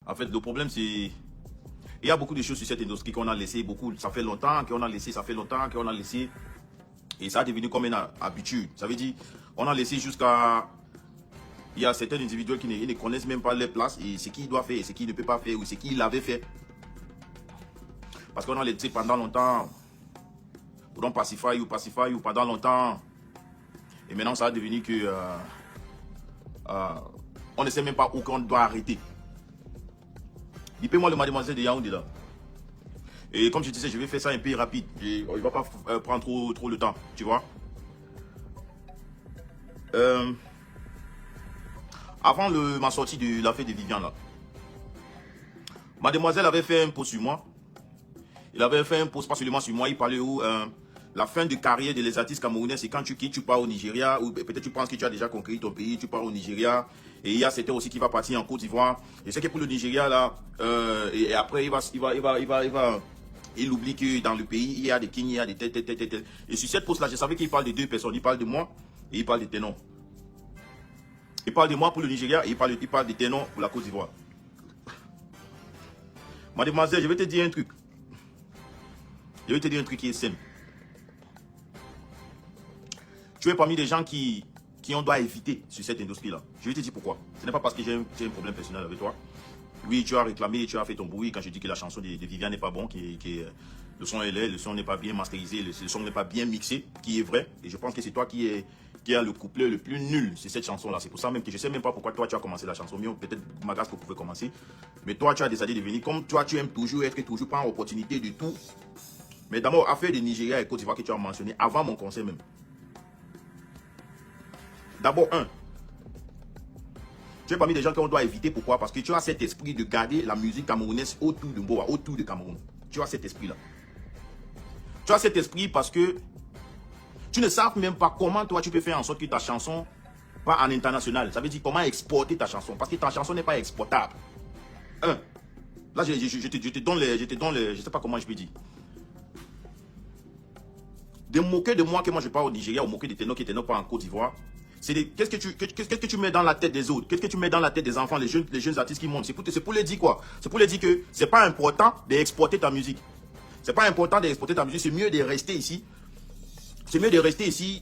En fait, le problème, c'est... Il y a beaucoup de choses sur cette industrie qu'on a laissé, beaucoup, ça fait longtemps qu'on a laissé, et ça a devenu comme une habitude. Ça veut dire, on a laissé jusqu'à... Il y a certains individus qui ne connaissent même pas les places et ce qu'il doit faire et ce qu'il ne peut pas faire ou ce qu'il avait fait. Parce qu'on a laissé pendant longtemps, pour pacify ou pendant longtemps. Et maintenant, ça a devenu que... on ne sait même pas où qu'on doit arrêter. Dis-moi le mademoiselle de Yaoundé là. Et comme je disais, je vais faire ça un peu rapide. Il ne va pas prendre trop le temps, tu vois. Avant ma sortie de la fête de Vivian là, mademoiselle avait fait un post sur moi. Il avait fait un post pas seulement sur moi, il parlait où la fin de carrière des artistes camerounais, c'est quand tu quittes, tu pars au Nigeria, ou peut-être tu penses que tu as déjà conquis ton pays, tu pars au Nigeria. Et il y a certains aussi qui va partir en Côte d'Ivoire. Et c'est que pour le Nigeria là, et après il oublie que dans le pays, il y a des kings, il y a des têtes. Et sur cette post là, je savais qu'il parle de deux personnes. Il parle de moi et il parle de Ténon. Il parle de moi pour le Nigeria et il parle de Ténon pour la Côte d'Ivoire. Mademoiselle, je vais te dire un truc. Je vais te dire un truc qui est simple. Tu es parmi des gens qui on doit éviter sur cette industrie-là. Je vais te dire pourquoi. Ce n'est pas parce que j'ai un problème personnel avec toi. Oui, tu as réclamé, tu as fait ton bruit quand je dis que la chanson de Vivian n'est pas bon, le son est laid, le son n'est pas bien masterisé, le son n'est pas bien mixé, qui est vrai. Et je pense que c'est toi qui a le couplet le plus nul sur cette chanson-là. C'est pour ça même que je ne sais même pas pourquoi toi tu as commencé la chanson. Mais peut-être Magasco pouvait commencer. Mais toi, tu as décidé de venir. Comme toi, tu aimes toujours être toujours pas en opportunité du tout. Mais d'abord, affaire de Nigeria et Côte d'Ivoire que tu as mentionné avant mon conseil même. D'abord, tu es parmi des gens qu'on doit éviter. Pourquoi? Parce que tu as cet esprit de garder la musique camerounaise autour de Mboa, autour de Cameroun. Tu as cet esprit-là. Tu as cet esprit parce que tu ne sais même pas comment toi tu peux faire en sorte que ta chanson va en international. Ça veut dire comment exporter ta chanson. Parce que ta chanson n'est pas exportable. Là, je te donne les, je ne sais pas comment je peux dire. De moquer de moi que moi je pars au Nigeria ou moquer de Ténon qui Ténon pas en Côte d'Ivoire. Qu'est-ce que tu mets dans la tête des autres? Qu'est-ce que tu mets dans la tête des enfants, les jeunes artistes qui montent? C'est pour les dire quoi? C'est pour les dire que c'est pas important d'exporter ta musique. C'est pas important d'exporter ta musique, c'est mieux de rester ici. C'est mieux de rester ici,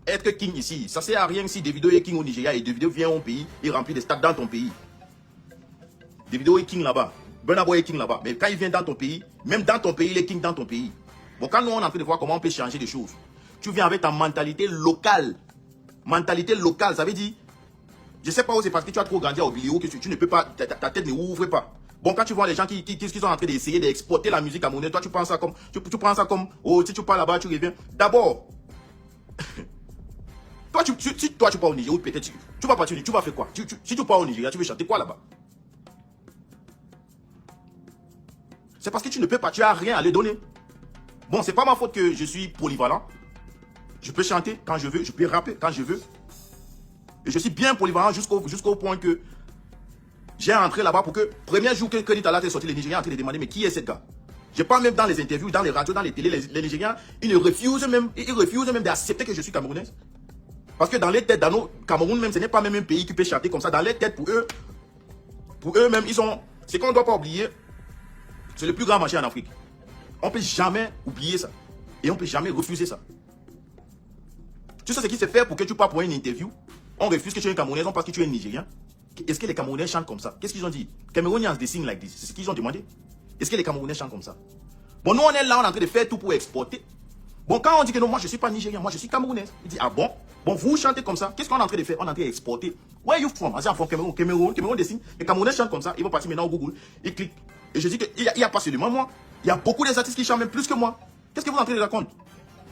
être king ici. Ça sert à rien si Davido est king au Nigeria et Davido vient au pays, il remplit des stades dans ton pays. Davido est king là-bas, Burna Boy est king là-bas. Mais quand il vient dans ton pays, même dans ton pays, il est king dans ton pays. Bon, quand nous on est en train de voir comment on peut changer les choses, tu viens avec ta mentalité locale. Mentalité locale, ça veut dire, je sais pas où c'est parce que tu as trop grandi à Obilio que tu ne peux pas, ta tête ne ouvre pas. Bon, quand tu vois les gens qui sont en train d'essayer d'exporter la musique camerounaise, toi tu prends ça comme, oh, si tu pars là-bas, tu reviens. D'abord, si toi tu pars au Nigeria, peut-être tu vas partir, tu vas faire quoi? Si tu pars au Nigeria, tu veux chanter quoi là-bas? C'est parce que tu ne peux pas, tu n'as rien à les donner. Bon, c'est pas ma faute que je suis polyvalent. Je peux chanter quand je veux, je peux rapper quand je veux. Et je suis bien polyvalent jusqu'au point que j'ai rentré là-bas pour que, premier jour que Kenny Talat est sorti, les Nigériens ont en train de demander, mais qui est cette gars? Je parle même dans les interviews, dans les radios, dans les télés, les Nigériens, ils refusent même d'accepter que je suis camerounaise. Parce que dans les têtes, dans nos Cameroun même, ce n'est pas même un pays qui peut chanter comme ça. Dans les têtes, pour eux même, ils ont, ce qu'on ne doit pas oublier, c'est le plus grand marché en Afrique. On ne peut jamais oublier ça. Et on ne peut jamais refuser ça. Tu sais ce qui se fait pour que tu parles pour une interview? On refuse que tu es un Camerounais, on pense que tu es un Nigérien. Est-ce que les Camerounais chantent comme ça? Qu'est-ce qu'ils ont dit? Camerounians they sing like this. C'est ce qu'ils ont demandé. Est-ce que les Camerounais chantent comme ça? Bon, nous on est là, on est en train de faire tout pour exporter. Bon, quand on dit que non, moi je ne suis pas Nigérien, moi je suis Camerounaise. Il dit, ah bon? Bon, vous chantez comme ça. Qu'est-ce qu'on est en train de faire? On est en train d'exporter. Where are you from? I'm from Cameroun they sing. Les Camerounais chantent comme ça. Ils vont partir maintenant au Google. Ils cliquent. Et je dis qu'il n'y a pas seulement moi. Il y a beaucoup d'artistes qui chantent même plus que moi. Qu'est-ce que vous êtes en train de raconter?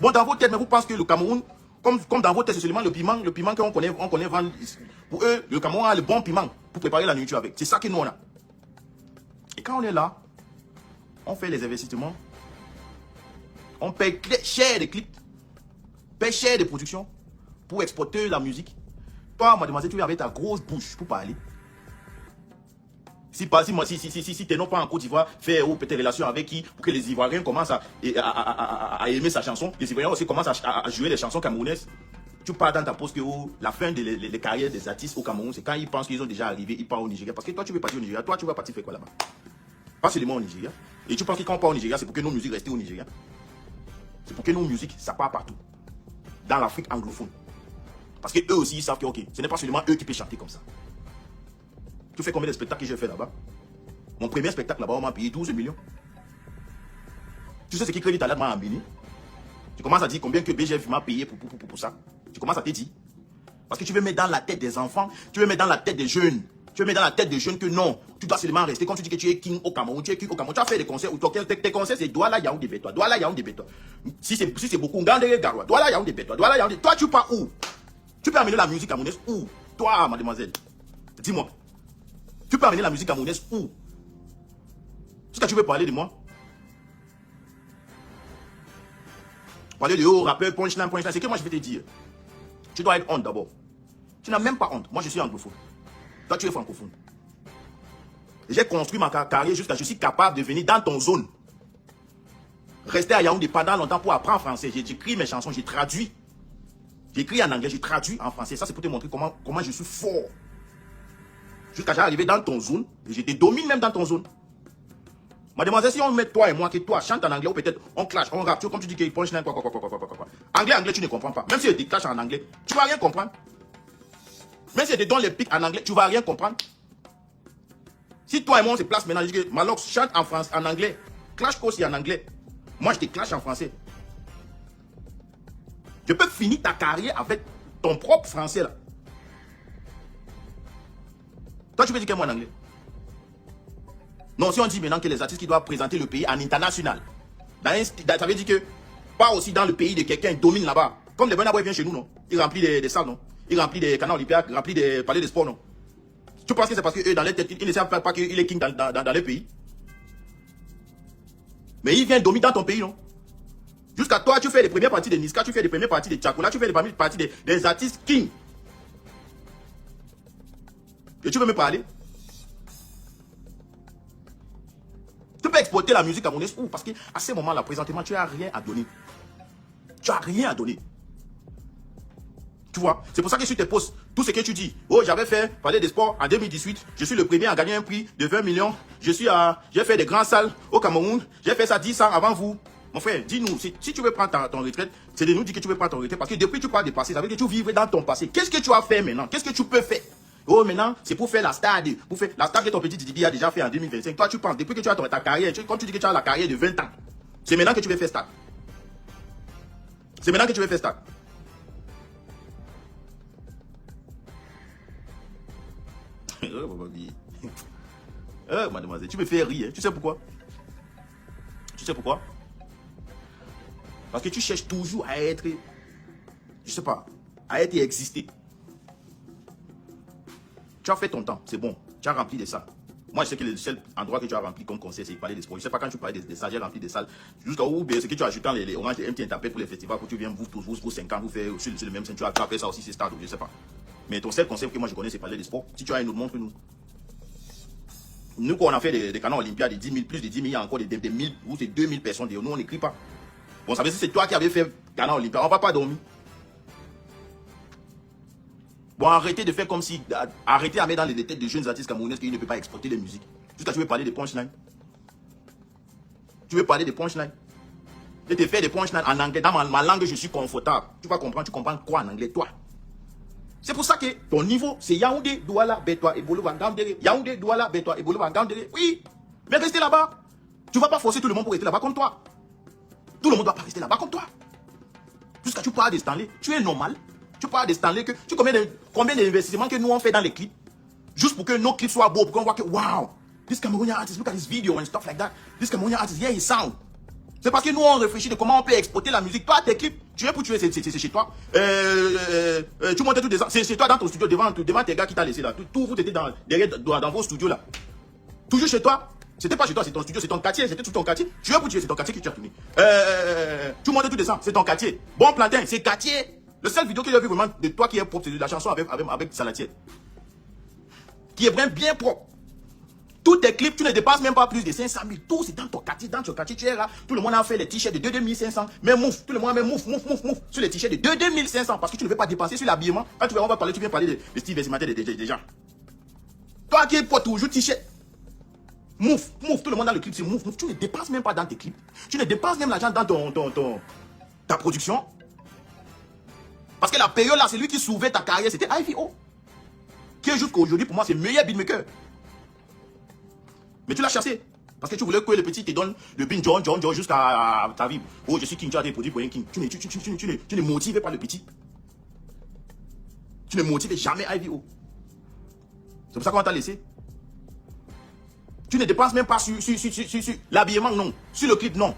Bon, dans vos têtes, mais vous pensez que le Cameroun, comme dans vos têtes, c'est seulement le piment qu'on connaît vendre. Pour eux, le Cameroun a le bon piment pour préparer la nourriture avec. C'est ça que nous on a. Et quand on est là, on fait les investissements, on paye cher des clips, paye cher des productions pour exporter la musique. Toi, mademoiselle, tu viens avec ta grosse bouche pour parler. Si t'es non pas en Côte d'Ivoire, faire ou peut-être relation avec qui, pour que les Ivoiriens commencent à aimer sa chanson, les Ivoiriens aussi commencent à jouer les chansons camerounaises. Tu parles dans ta poste que la fin des carrières des artistes au Cameroun, c'est quand ils pensent qu'ils ont déjà arrivé, ils partent au Nigeria. Parce que toi, tu veux partir au Nigeria. Toi, tu vas partir faire quoi là-bas? Pas seulement au Nigeria. Et tu penses que quand on part au Nigeria, c'est pour que nos musiques restent au Nigeria. C'est pour que nos musiques, ça part partout. Dans l'Afrique anglophone. Parce qu'eux aussi, ils savent que, ok, ce n'est pas seulement eux qui peuvent chanter comme ça. Tu fais combien de spectacles que j'ai fait là-bas? Mon premier spectacle là-bas, on m'a payé 12 millions. Tu sais ce qui crée ta lettre en Béni? Tu commences à dire combien que BGF m'a payé pour ça. Tu commences à te dire. Parce que tu veux mettre dans la tête des enfants, tu veux mettre dans la tête des jeunes. Tu veux mettre dans la tête des jeunes que non, tu dois seulement rester. Quand tu dis que tu es king au Cameroun, tu es king au Cameroun. Tu as fait des concerts où tes concerts c'est Douala Yaoundé Bétois, Douala Yaoundé Bétois. Si c'est beaucoup, Ngandere Garoua, Douala Yaoundé Bétois, Douala Yaoundé. Toi, tu pars où? Tu peux amener la musique camerounaise où? Toi, mademoiselle, dis-moi. Tu peux amener la musique camerounaise où? Est-ce que tu veux parler de moi? Parler de rappeur, punchline, c'est que moi je vais te dire. Tu dois être honte d'abord. Tu n'as même pas honte. Moi je suis anglophone. Toi tu es francophone. J'ai construit ma carrière jusqu'à je suis capable de venir dans ton zone. Rester à Yaoundé pendant longtemps pour apprendre français. J'écris mes chansons, j'ai traduit. J'écris en anglais, j'ai traduit en français. Ça c'est pour te montrer comment je suis fort. Jusqu'à j'arriver dans ton zone. Et je te domine même dans ton zone. Mademoiselle, si on met toi et moi, que toi chante en anglais, ou peut-être on clash, on rappe, comme tu dis qu'il punchline, quoi. Anglais, tu ne comprends pas. Même si je te clash en anglais, tu vas rien comprendre. Même si je te donne les pics en anglais, tu vas rien comprendre. Si toi et moi on se place maintenant, je dis que Malox chante en France, en anglais, clash aussi en anglais. Moi je te clash en français. Je peux finir ta carrière avec ton propre français là. Toi tu peux dire que moi en anglais. Non, si on dit maintenant que les artistes qui doivent présenter le pays en international, ça veut dire que pas aussi dans le pays de quelqu'un, ils dominent là-bas. Comme les Burna Boy viennent chez nous, non? Il remplit des salles, non? Il remplit des canaux olympiques, il remplit des palais de sport, non? Tu penses que c'est parce qu'eux, dans leur tête, ils ne savent pas qu'il est king dans les pays? Mais il vient dominer dans ton pays, non? Jusqu'à toi, tu fais les premières parties de Niska, tu fais les premières parties de Tchakoula, tu fais les premières parties des artistes king. Et tu veux me parler? Tu peux exploiter la musique camerounaise où? Parce qu'à ce moment-là, présentement, tu n'as rien à donner. Tu n'as rien à donner. Tu vois? C'est pour ça que sur tes posts, tout ce que tu dis, oh, j'avais fait parler des sports en 2018, je suis le premier à gagner un prix de 20 millions, j'ai fait des grandes salles au Cameroun, j'ai fait ça 10 ans avant vous. Mon frère, dis-nous, si tu veux prendre ton retraite, c'est de nous dire que tu veux prendre ton retraite, parce que depuis que tu parles de passé, ça veut dire que tu vivrais dans ton passé. Qu'est-ce que tu as fait maintenant? Qu'est-ce que tu peux faire? Oh, maintenant, c'est pour faire la star que ton petit Didi a déjà fait en 2025. Toi, tu penses, depuis que tu as ta carrière, quand tu dis que tu as la carrière de 20 ans, c'est maintenant que tu veux faire star. C'est maintenant que tu veux faire star. Mademoiselle, tu me fais rire. Tu sais pourquoi? Tu sais pourquoi? Parce que tu cherches toujours à être, je sais pas, à être et exister. Tu as fait ton temps, c'est bon. Tu as rempli des salles. Moi, je sais que le seul endroit que tu as rempli comme concert, c'est parler des sports. Je ne sais pas quand tu parlais des salles, j'ai rempli des salles. Jusqu'à où, ce que tu as ajouté les oranges de MTN tapé pour les festivals, que tu viens, vous pour 5 ans, vous faites sur le même scène, tu as fait ça aussi, c'est stade, je ne sais pas. Mais ton seul concept que moi je connais, c'est parler des sports. Si tu as une autre, montre-nous. Nous, quand on a fait des canaux olympiades, de 10 000, plus de 10 000, il y a encore des 1000 ou c'est 2000 personnes. Nous, on n'écrit pas. Bon, ça veut dire que c'est toi qui avais fait canaux olympiades. On ne va pas dormir. Bon, arrêtez de faire comme si... Arrêtez à mettre dans les têtes de jeunes artistes camerounais qu'ils ne peuvent pas exporter les musiques. Jusqu'à tu veux parler des punchlines. Tu veux parler des punchlines. Je te fais des punchlines en anglais. Dans ma langue, je suis confortable. Tu vas comprendre. Tu comprends quoi en anglais, toi? C'est pour ça que ton niveau, c'est Yaoundé, Douala, Bétois et Bouloba, Ngandere. Yaoundé, Douala, Bétois et Bouloba, Ngandere. Oui, mais restez là-bas. Tu ne vas pas forcer tout le monde pour rester là-bas comme toi. Tout le monde ne doit pas rester là-bas comme toi. Jusqu'à tu parles de Stanley, tu es normal. Tu parles de Stanley, combien d'investissements que nous on fait dans les clips, juste pour que nos clips soient beaux, pour qu'on voit que, wow, this Cameroonian artist, look at this video and stuff like that. This Cameroonian artist, yeah, he sound. C'est parce que nous on réfléchit de comment on peut exporter la musique. Toi, tes clips, tu es pour tuer, c'est chez toi. Tu montes tout des ans, c'est chez toi dans ton studio, devant tes gars qui t'a laissé là. Tout vous étiez dans vos studios là. Toujours chez toi. C'était pas chez toi, c'est ton studio, c'est ton quartier, c'était tout ton quartier. Tu es pour tuer, c'est ton quartier que tu as tourné. Tu montes tout des ans, c'est ton quartier. Bon plantain, c'est quartier. Le seul vidéo que j'ai vu vraiment de toi qui est propre, c'est de la chanson avec Salatier. Qui est vraiment bien propre. Tous tes clips, tu ne dépasses même pas plus de 500 000. Tout, c'est dans ton quartier, tu es là. Tout le monde a fait les t-shirts de 2500. Mais mouf, tout le monde a mis mouf. Sur les t-shirts de 2500. Parce que tu ne veux pas dépenser sur l'habillement. Quand tu vas parler, tu viens parler de style vestimentaire des gens. Toi qui portes toujours t-shirt. Mouf, tout le monde a le clip, c'est mouf. Tu ne dépenses même pas dans tes clips. Tu ne dépenses même l'argent dans ta production. Parce que la période là, c'est lui qui sauvait ta carrière, c'était IVO. Qui est jusqu'à aujourd'hui, pour moi, c'est le meilleur beatmaker. Mais tu l'as chassé. Parce que tu voulais que le petit te donne le bin John jusqu'à ta vie. Oh, je suis King, tu as des produits pour un King. Tu ne motives pas le petit. Tu ne motives jamais IVO. C'est pour ça qu'on t'a laissé. Tu ne dépenses même pas sur l'habillement, non. Sur le clip, non.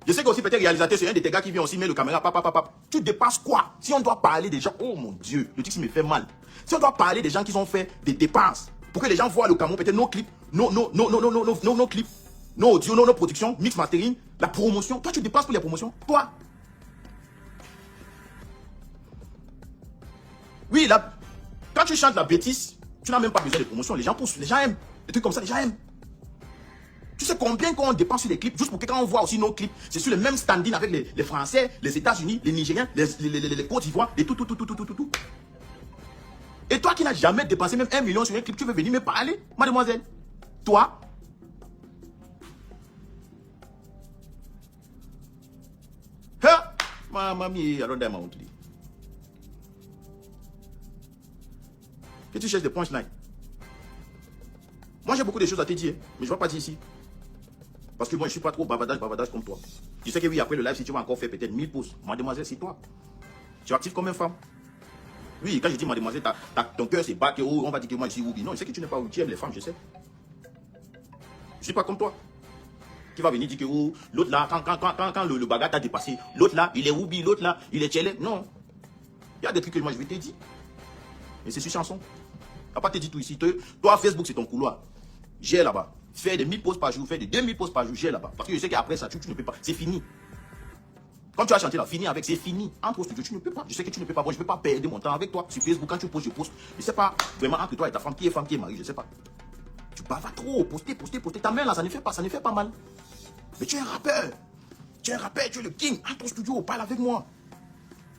Je sais qu'aussi peut-être réalisateur, c'est un de tes gars qui vient aussi mettre le caméra, Tu dépenses quoi? Si on doit parler des gens, oh mon Dieu, le truc me fait mal. Si on doit parler des gens qui ont fait des dépenses, pour que les gens voient le Cameroun, peut-être nos clips, nos clips, nos audios, nos productions, mix mastering, la promotion. Toi, tu dépenses pour les promotions. Toi. Oui, là, quand tu chantes la bêtise, tu n'as même pas besoin de promotion. Les gens poussent, les gens aiment. Des trucs comme ça, les gens aiment. Tu sais combien qu'on dépense sur les clips, juste pour que quand on voit aussi nos clips, c'est sur le même standing avec les Français, les États-Unis, les Nigériens, les Côte d'Ivoire, et tout. Et toi qui n'as jamais dépensé même 1 million sur un clip, tu veux venir me parler, mademoiselle? Toi? Mamie, I don't die, my own today. Que tu cherches des punchlines. Moi, j'ai beaucoup de choses à te dire, mais je ne vais pas dire ici. Parce que moi, je ne suis pas trop bavardage comme toi. Tu sais que oui, après le live, si tu vas encore faire peut-être 1000 pouces, mademoiselle, c'est toi. Tu es active comme une femme. Oui, quand je dis mademoiselle, ton cœur c'est bas, on va dire que moi je suis Oubi. Non, je sais que tu n'es pas Oubi, tu aimes les femmes, je sais. Je ne suis pas comme toi. Qui va venir dire que l'autre là, quand le bagarre t'a dépassé, l'autre là, il est Oubi, l'autre là, il est Tchélé. Non. Il y a des trucs que moi je vais te dire. Mais c'est sur chanson. Je ne vais pas te dire tout ici. Toi, Facebook, c'est ton couloir. J'ai là-bas. Fais des 1000 posts par jour, fais des 2000 posts par jour, j'ai là-bas. Parce que je sais qu'après ça, tu ne peux pas. C'est fini. Quand tu as chanté là, fini avec, c'est fini. Entre au studio, tu ne peux pas. Je sais que tu ne peux pas. Bon, je ne peux pas perdre mon temps avec toi. Sur Facebook, quand tu postes, je poste. Je ne sais pas vraiment entre toi et ta femme, qui est mari, je ne sais pas. Tu bavardes trop, poster. Ta main là, ça ne fait pas mal. Mais tu es un rappeur. Tu es le king. Entre au studio, parle avec moi.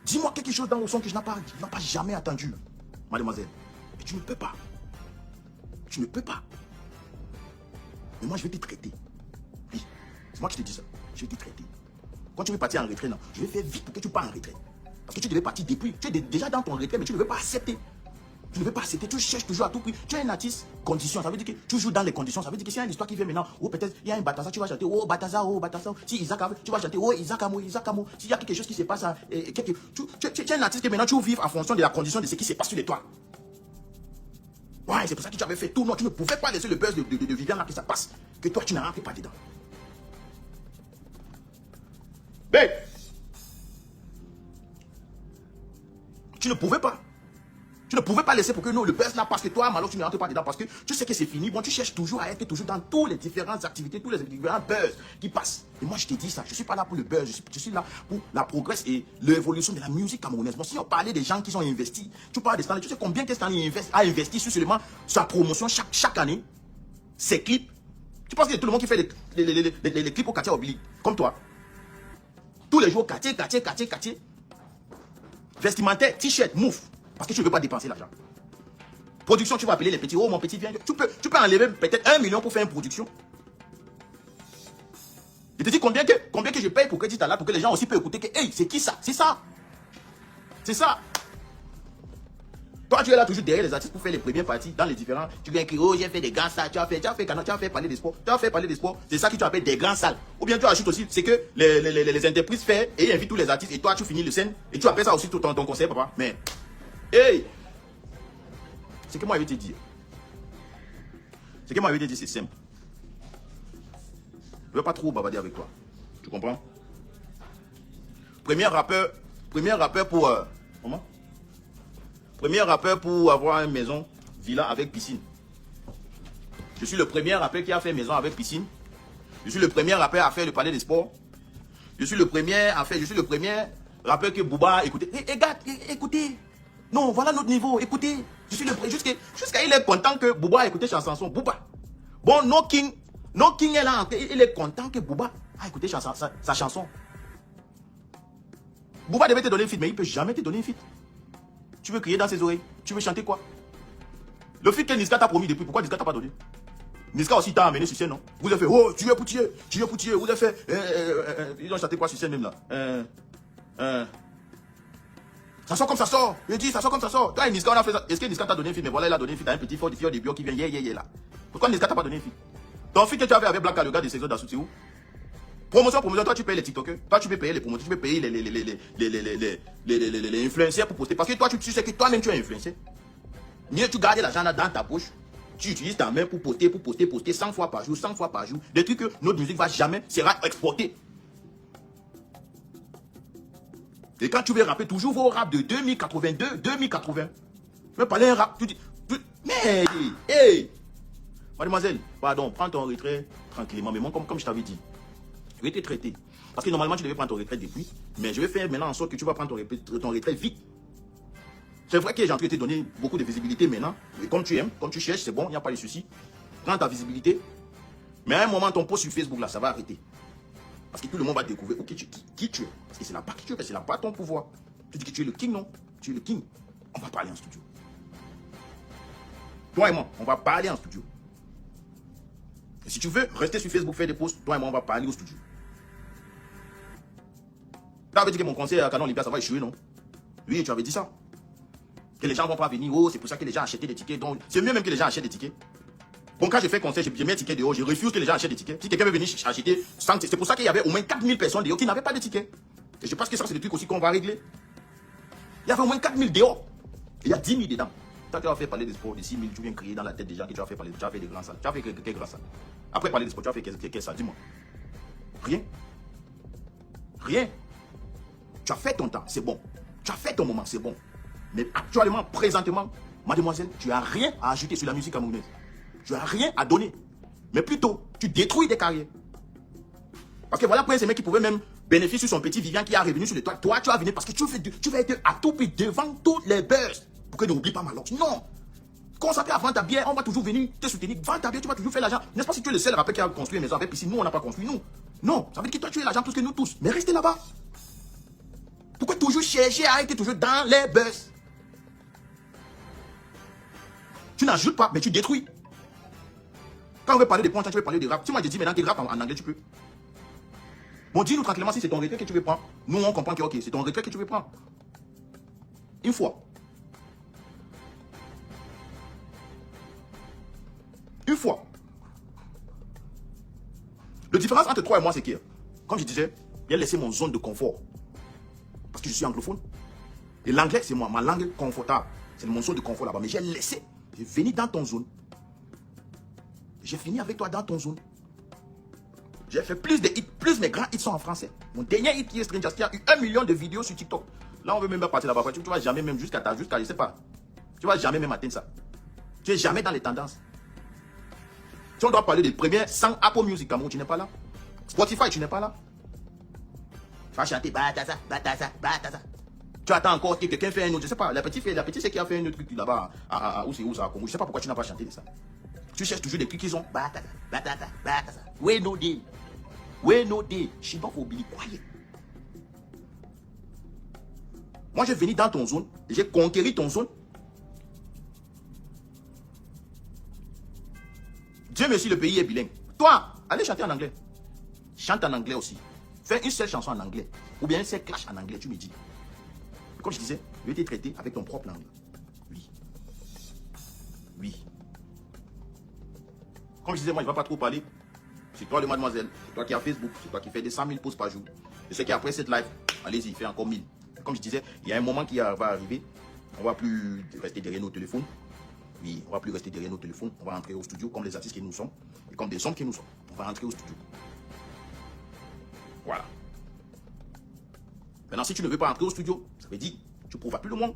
Dis-moi quelque chose dans le son que je n'ai pas jamais attendu, mademoiselle. Mais tu ne peux pas. Tu ne peux pas. Mais moi, je vais te traiter. Oui, c'est moi qui te dis ça. Je vais te traiter. Quand tu veux partir en retrait, non, je vais faire vite pour que tu partes en retrait. Parce que tu devais partir depuis. Tu es déjà dans ton retrait, mais tu ne veux pas accepter. Tu ne veux pas accepter. Tu cherches toujours à tout prix. Tu es un artiste, condition. Ça veut dire que tu joues dans les conditions. Ça veut dire que s'il y a une histoire qui vient maintenant, ou peut-être il y a un Bataza, tu vas chanter, oh Bataza. Si Isaac, tu vas chanter, oh Isaac Amo. S'il y a quelque chose qui se passe, tu es un artiste que maintenant tu vives en fonction de la condition de ce qui se passe sur les toits. Ouais, c'est pour ça que tu avais fait tout. Non, tu ne pouvais pas laisser le buzz de Viviane là que ça passe. Que toi, tu n'en rentres pas dedans. Ben, tu ne pouvais pas. Tu ne pouvais pas laisser pour que non, le buzz là passe que toi, malheureusement, tu ne rentres pas dedans parce que tu sais que c'est fini. Bon, tu cherches toujours à être toujours dans toutes les différentes activités, tous les différents buzz qui passent. Et moi, je te dis ça. Je ne suis pas là pour le buzz. Je suis là pour la progresse et l'évolution de la musique camerounaise. Bon, si on parlait des gens qui sont investis, tu parles des Stanley. Tu sais combien que Stanley a investi sur seulement sa promotion chaque année, ses clips. Tu penses que tout le monde qui fait les clips au quartier oblique, comme toi. Tous les jours, quartier. Vestimentaire, t-shirt, mouf. Parce que tu ne veux pas dépenser l'argent. Production, tu vas appeler les petits. Oh, mon petit, viens. Tu peux enlever peut-être 1 million pour faire une production. Je te dis combien que je paye pour que tu là pour que les gens aussi peuvent écouter que, hey, c'est qui ça? C'est ça. C'est ça. Toi, tu es là toujours derrière les artistes pour faire les premières parties dans les différents. Tu viens écrire, oh, j'ai fait des grandes salles, tu as fait parler des sports. C'est ça que tu appelles des grandes salles. Ou bien tu ajoutes aussi, c'est que les entreprises font et ils invitent tous les artistes et toi, tu finis le scène et tu appelles ça aussi tout ton conseil, papa. Mais, hey! Ce que moi, je vais te dire. C'est simple. Je ne veux pas trop bavarder avec toi. Tu comprends? Premier rappeur pour... comment? Premier rappeur pour avoir une maison, villa avec piscine. Je suis le premier rappeur qui a fait maison avec piscine. Je suis le premier rappeur à faire le palais des sports. Je suis le premier rappeur que Booba a écouté. Écoutez. Non, voilà notre niveau, écoutez. Je suis le premier. Jusqu'à il est content que Booba a écouté sa chanson. Booba. Bon, No King est là. Il est content que Booba a écouté sa chanson. Booba devait te donner une feat, mais il ne peut jamais te donner une feat. Tu veux crier dans ses oreilles? Tu veux chanter quoi? Le feat que Niska t'a promis depuis, pourquoi Niska t'a pas donné? Niska aussi t'a amené sur scène, non? Vous avez fait, oh, tu es Poutier. Vous avez fait, ils ont chanté quoi sur scène même là? Ça sort comme ça sort. Je dis, ça sort comme ça sort. Toi, Niska, on a fait ça. Est-ce que Niska t'a donné un feat? Mais voilà, il a donné un feat à un petit fort de bio qui vient, là. Pourquoi Niska t'a pas donné un feat? Ton feat que tu avais avec Black, le gars de saison d'Assou, c'est où? Promotion, toi tu payes les TikTokers, toi tu peux payer les promoteurs, tu peux payer les influenceurs pour poster. Parce que toi tu sais que toi-même tu es influenceur. Mieux tu gardes l'argent dans ta poche, tu utilises ta main pour poster 100 fois par jour, des trucs que notre musique sera exportée. Et quand tu veux rapper, toujours vos rap de 2082, 2080. Mais parler un rap, tu dis, mais, hey, mademoiselle, pardon, prends ton retrait tranquillement, mais moi comme je t'avais dit. Je vais te traiter. Parce que normalement, tu devais prendre ton retrait depuis. Mais je vais faire maintenant en sorte que tu vas prendre ton retrait vite. C'est vrai que j'ai envie de te donner beaucoup de visibilité maintenant. Et comme tu aimes, comme tu cherches, c'est bon, il n'y a pas de souci. Prends ta visibilité. Mais à un moment, ton post sur Facebook, là, ça va arrêter. Parce que tout le monde va découvrir qui tu es. Parce que c'est là-bas qui tu es, c'est là-bas ton pouvoir. Tu dis que tu es le king, non? Tu es le king. On va parler en studio. Toi et moi, on va parler en studio. Et si tu veux rester sur Facebook, faire des posts, toi et moi, on va parler au studio. Tu avais dit que mon conseil à Canon Olympia, ça va échouer, non? Oui, tu avais dit ça. Que les gens ne vont pas venir. Oh, c'est pour ça que les gens achètent des tickets. Donc, c'est mieux même que les gens achètent des tickets. Bon, quand je fais conseil, je mets un ticket dehors. Je refuse que les gens achètent des tickets. Si quelqu'un veut venir acheter, c'est pour ça qu'il y avait au moins 4000 personnes dehors qui n'avaient pas de tickets. Et je pense que ça, c'est des trucs aussi qu'on va régler. Il y avait au moins 4000 dehors. Et il y a 10 000 dedans. Toi, tu vas faire parler des sports, de 6 000, tu viens crier dans la tête des gens que tu vas faire parler. Tu vas faire des grands salles. Tu vas faire quel grand salle? Après parler des sports, tu vas faire quel salle? Dis-moi. Rien. Rien. Tu as fait ton temps, c'est bon. Tu as fait ton moment, c'est bon. Mais actuellement, présentement, mademoiselle, tu n'as rien à ajouter sur la musique camerounaise. Tu n'as rien à donner. Mais plutôt, tu détruis des carrières. Parce que voilà pourquoi ces mecs qui pouvaient même bénéficier sur son petit Vivian qui est revenu sur le toit. Toi, tu vas venir parce que tu vas être à tout prix devant tous les buzz. Pour que n'oublie pas Malox. Non. Concentré à vendre ta bière, on va toujours venir te soutenir. Vendre ta bière, tu vas toujours faire l'argent. N'est-ce pas si tu es le seul rappeur qui a construit une maison avec piscine? Nous, on n'a pas construit, nous. Non. Ça veut dire que toi, tu es l'argent plus que nous tous. Mais restez là-bas. Pourquoi toujours chercher à être toujours dans les buzz? Tu n'ajoutes pas, mais tu détruis. Quand on veut parler de points, tu veux parler de rap. Si moi je dis maintenant que rap en anglais, tu peux. Bon, dis-nous tranquillement si c'est ton retrait que tu veux prendre. Nous, on comprend que ok, c'est ton retrait que tu veux prendre. Une fois. Une fois. La différence entre toi et moi, c'est que, comme je disais, j'ai laissé mon zone de confort. Parce que je suis anglophone. Et l'anglais, c'est moi, ma langue confortable. C'est mon zone de confort là-bas. Mais j'ai laissé. J'ai venu dans ton zone. J'ai fini avec toi dans ton zone. J'ai fait plus de hits, plus mes grands hits sont en français. Mon dernier hit qui est Stranger, qui a eu 1 million de vidéos sur TikTok. Là, on veut même pas partir là-bas. Tu vas jamais même jusqu'à je sais pas. Tu vas jamais même atteindre ça. Tu es jamais dans les tendances. Si on doit parler des premiers 100 Apple Music, Cameroun, tu n'es pas là. Spotify, tu n'es pas là. Tu vas chanter Bataza, Bataza, Bataza. Tu attends encore que quelqu'un fait un autre, je sais pas, la petite c'est qui a fait un autre truc là-bas, où c'est où ça, à Congo. Je sais pas pourquoi tu n'as pas chanté de ça. Tu cherches toujours des trucs qui sont Bataza, Bataza, Bataza. We no day. We no day. Chibok Obili, quiet. Moi, j'ai venu dans ton zone, j'ai conquéri ton zone. Dieu merci, le pays est bilingue. Toi, allez chanter en anglais. Chante en anglais aussi. Fais une seule chanson en anglais. Ou bien un seul clash en anglais, tu me dis. Comme je disais, je vais te traiter avec ton propre langue. Oui. Oui. Comme je disais, moi, je ne vais pas trop parler. C'est toi le mademoiselle. C'est toi qui as Facebook. C'est toi qui fais des 100 000 posts par jour. Je sais qu'après cette live, allez-y, fais encore 1000. Comme je disais, il y a un moment qui va arriver. On ne va plus rester derrière nos téléphones. Oui, on ne va plus rester derrière nos téléphones. On va entrer au studio comme les artistes que nous sommes. Et comme des hommes que nous sommes. On va entrer au studio. Voilà. Maintenant, si tu ne veux pas entrer au studio, ça veut dire que tu prouves à tout le monde,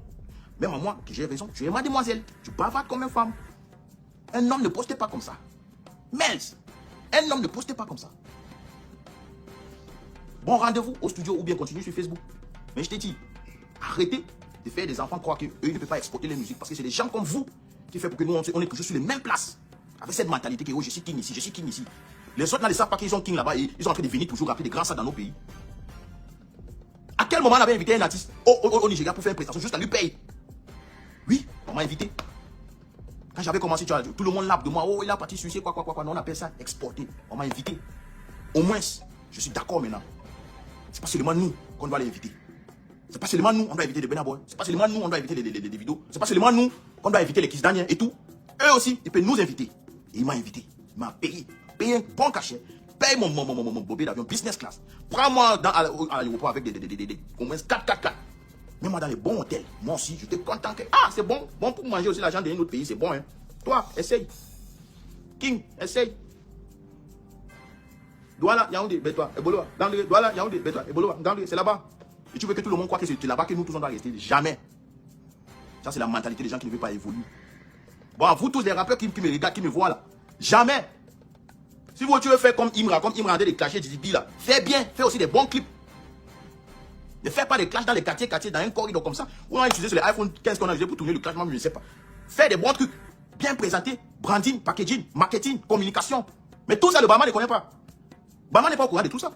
même à moi, que j'ai raison. Tu es mademoiselle. Tu bavardes comme une femme. Un homme ne poste pas comme ça. Mels, un homme ne poste pas comme ça. Bon rendez-vous au studio ou bien continue sur Facebook. Mais je t'ai dit, arrêtez de faire des enfants croire qu'eux, ils ne peuvent pas exporter les musiques. Parce que c'est des gens comme vous qui font pour que nous, on est toujours sur les mêmes places. Avec cette mentalité que oh, je suis king ici, je suis king ici. Les autres, là, ne savent pas qu'ils sont king là-bas et ils sont en train de venir toujours rappeler des grands salles dans nos pays. À quel moment on avait invité un artiste au Nigeria pour faire une prestation juste à lui payer? Oui, on m'a invité. Quand j'avais commencé, tout le monde l'a de moi. Oh, il a parti sur quoi. Non, on appelle ça exporter. On m'a invité. Au moins, je suis d'accord maintenant. C'est pas seulement nous qu'on doit les inviter. C'est pas seulement nous, on doit éviter les Benaboy. C'est pas seulement nous, on doit éviter les vidéos. C'est pas seulement nous, on doit éviter les Kiss Daniel et tout. Eux aussi, ils peuvent nous inviter. Et il m'a invité. Il m'a payé. Payé un bon cachet. Paye mon bobé d'avion business class. Prends-moi à l'aéroport avec au moins 4. Mets-moi dans les bons hôtels. Moi aussi, je te content que. Ah, c'est bon. Bon pour manger aussi l'argent d'un autre pays, c'est bon. Hein. Toi, essaye. King, essaye. Douala, Yaoundé, Bétois, Eboloa. Douala, Yaoundé, Bétois, Eboloa. C'est là-bas. Et tu veux que tout le monde croit que c'est là-bas que nous tous on doit rester? Jamais. Ça, c'est la mentalité des gens qui ne veulent pas évoluer. Bon, vous tous les rappeurs qui me regardent, qui me voient là. Jamais. Si vous tu veux faire comme Imra en train de clasher Didi là, fais bien, fais aussi des bons clips. Ne fais pas des clashs dans les quartiers, dans un corridor comme ça. On a utilisé sur les iPhone 15 qu'on a utilisé pour tourner le clash, moi je ne sais pas. Fais des bons trucs, bien présentés, branding, packaging, marketing, communication. Mais tout ça, le Bama ne connaît pas. Bama n'est pas au courant de tout ça.